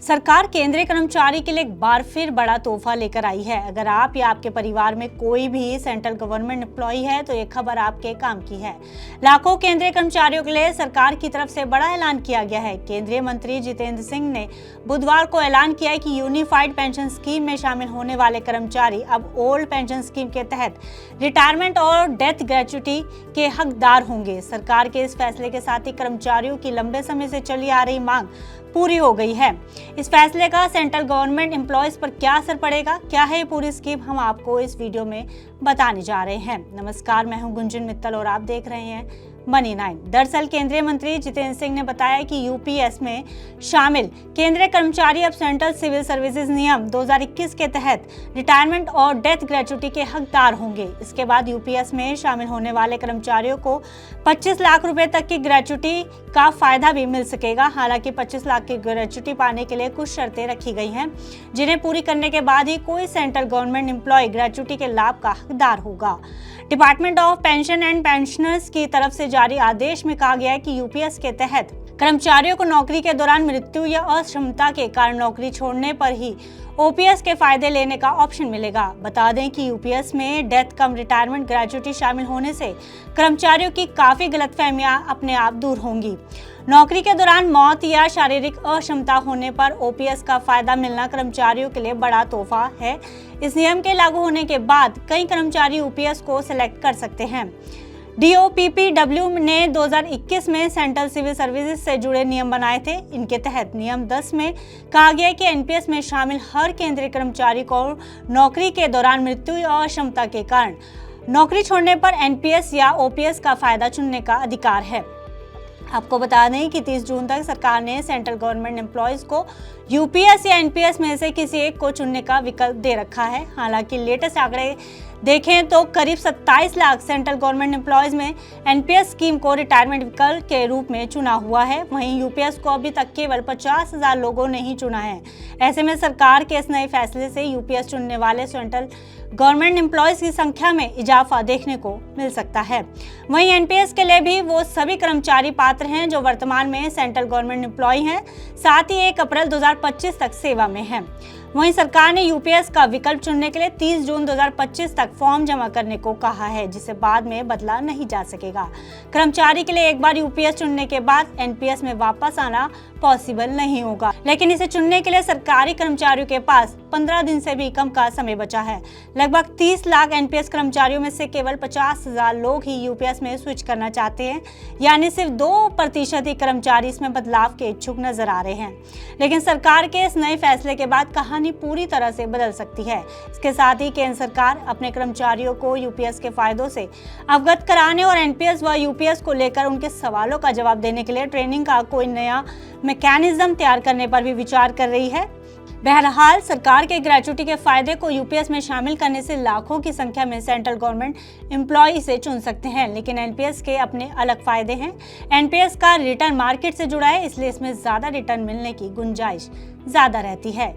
सरकार केंद्रीय कर्मचारी के लिए एक बार फिर बड़ा तोहफा लेकर आई है। अगर आप या आपके परिवार में कोई भी सेंट्रल गवर्नमेंट एम्प्लॉय है तो ये खबर आपके काम की है। लाखों केंद्रीय कर्मचारियों के लिए सरकार की तरफ से बड़ा ऐलान किया गया है। केंद्रीय मंत्री जितेंद्र सिंह ने बुधवार को ऐलान किया है कि यूनिफाइड पेंशन स्कीम में शामिल होने वाले कर्मचारी अब ओल्ड पेंशन स्कीम के तहत रिटायरमेंट और डेथ ग्रेच्युटी के हकदार होंगे। सरकार के इस फैसले के साथ ही कर्मचारियों की लंबे समय से चली आ रही मांग पूरी हो गई है। इस फैसले का सेंट्रल गवर्नमेंट एम्प्लॉयज पर क्या असर पड़ेगा, क्या है ये पूरी स्कीम, हम आपको इस वीडियो में बताने जा रहे हैं। नमस्कार, मैं हूं गुंजन मित्तल और आप देख रहे हैं मनी 9। दरअसल केंद्रीय मंत्री जितेंद्र सिंह ने बताया कि यूपीएस में शामिल केंद्रीय कर्मचारी अब सेंट्रल सिविल सर्विसेज नियम 2021 के तहत रिटायरमेंट और डेथ ग्रेच्युटी के हकदार होंगे। इसके बाद यूपीएस में शामिल होने वाले कर्मचारियों को 25 लाख रुपए तक की ग्रेच्युटी का फायदा भी मिल सकेगा। हालांकि 25 लाख की ग्रेच्युटी पाने के लिए कुछ शर्तें रखी गई हैं, जिन्हें पूरी करने के बाद ही कोई सेंट्रल गवर्नमेंट एम्प्लॉय ग्रेच्युटी के लाभ का हकदार होगा। Department of pension and pensioners की तरफ से जारी आदेश में कहा गया है कि यूपीएस के तहत कर्मचारियों को नौकरी के दौरान मृत्यु या अक्षमता के कारण नौकरी छोड़ने पर ही ओपीएस के फायदे लेने का ऑप्शन मिलेगा। बता दें कि यूपीएस में डेथ कम रिटायरमेंट ग्रेच्युटी शामिल होने से कर्मचारियों की काफी गलतफहमियां अपने आप दूर होंगी। नौकरी के दौरान मौत या शारीरिक अक्षमता होने पर ओपीएस का फायदा मिलना कर्मचारियों के लिए बड़ा तोहफा है। इस नियम के लागू होने के बाद कई कर्मचारी ओपीएस को सिलेक्ट कर सकते हैं। डीओपीपीडब्ल्यू ने 2021 में सेंट्रल सिविल सर्विसेज से जुड़े नियम बनाए थे। इनके तहत नियम 10 में कहा गया कि एनपीएस में शामिल हर केंद्रीय कर्मचारी को नौकरी के दौरान मृत्यु या अक्षमता के कारण नौकरी छोड़ने पर एनपीएस या ओपीएस का फायदा चुनने का अधिकार है। आपको बता दें कि 30 जून तक सरकार ने सेंट्रल गवर्नमेंट एम्प्लॉयज को यूपीएस या एनपीएस में से किसी एक को चुनने का विकल्प दे रखा है। हालांकि लेटेस्ट आंकड़े देखें तो करीब 27 लाख सेंट्रल गवर्नमेंट एम्प्लॉयज में एनपीएस स्कीम को रिटायरमेंट विकल्प के रूप में चुना हुआ है। वहीं यूपीएस को अभी तक केवल 50,000 लोगों ने ही चुना है। ऐसे में सरकार के इस नए फैसले से यूपीएस चुनने वाले सेंट्रल गवर्नमेंट एम्प्लॉयज की संख्या में इजाफा देखने को मिल सकता है। वहीं एनपीएस के लिए भी वो सभी कर्मचारी पात्र हैं जो वर्तमान में सेंट्रल गवर्नमेंट एम्प्लॉय हैं, साथ ही 1 अप्रैल 2025 तक सेवा में हैं। वहीं सरकार ने यूपीएस का विकल्प चुनने के लिए 30 जून 2025 तक फॉर्म जमा करने को कहा है, जिसे बाद में बदला नहीं जा सकेगा। कर्मचारी के लिए एक बार यूपीएस चुनने के बाद एनपीएस में वापस आना पॉसिबल नहीं होगा, लेकिन इसे चुनने के लिए सरकारी कर्मचारियों के पास 15 दिन से भी कम का समय बचा है। लगभग 30 लाख एनपीएस कर्मचारियों में से केवल 50,000 लोग ही यूपीएस में स्विच करना चाहते हैं, यानी सिर्फ 2% ही कर्मचारी इसमें बदलाव के इच्छुक नजर आ रहे हैं। लेकिन सरकार के इस नए फैसले के बाद कहानी पूरी तरह से बदल सकती है। इसके साथ ही केंद्र सरकार अपने कर्मचारियों को यूपीएस के फायदों से अवगत कराने और एनपीएस व यूपीएस को लेकर उनके सवालों का जवाब देने के लिए ट्रेनिंग का कोई नया मैकेनिज्म तैयार करने पर भी विचार कर रही है। बहरहाल सरकार के ग्रेच्युटी के फायदे को यूपीएस में शामिल करने से लाखों की संख्या में सेंट्रल गवर्नमेंट एम्प्लॉय इसे चुन सकते हैं, लेकिन एनपीएस के अपने अलग फायदे हैं। एनपीएस का रिटर्न मार्केट से जुड़ा है, इसलिए इसमें ज्यादा रिटर्न मिलने की गुंजाइश ज्यादा रहती है।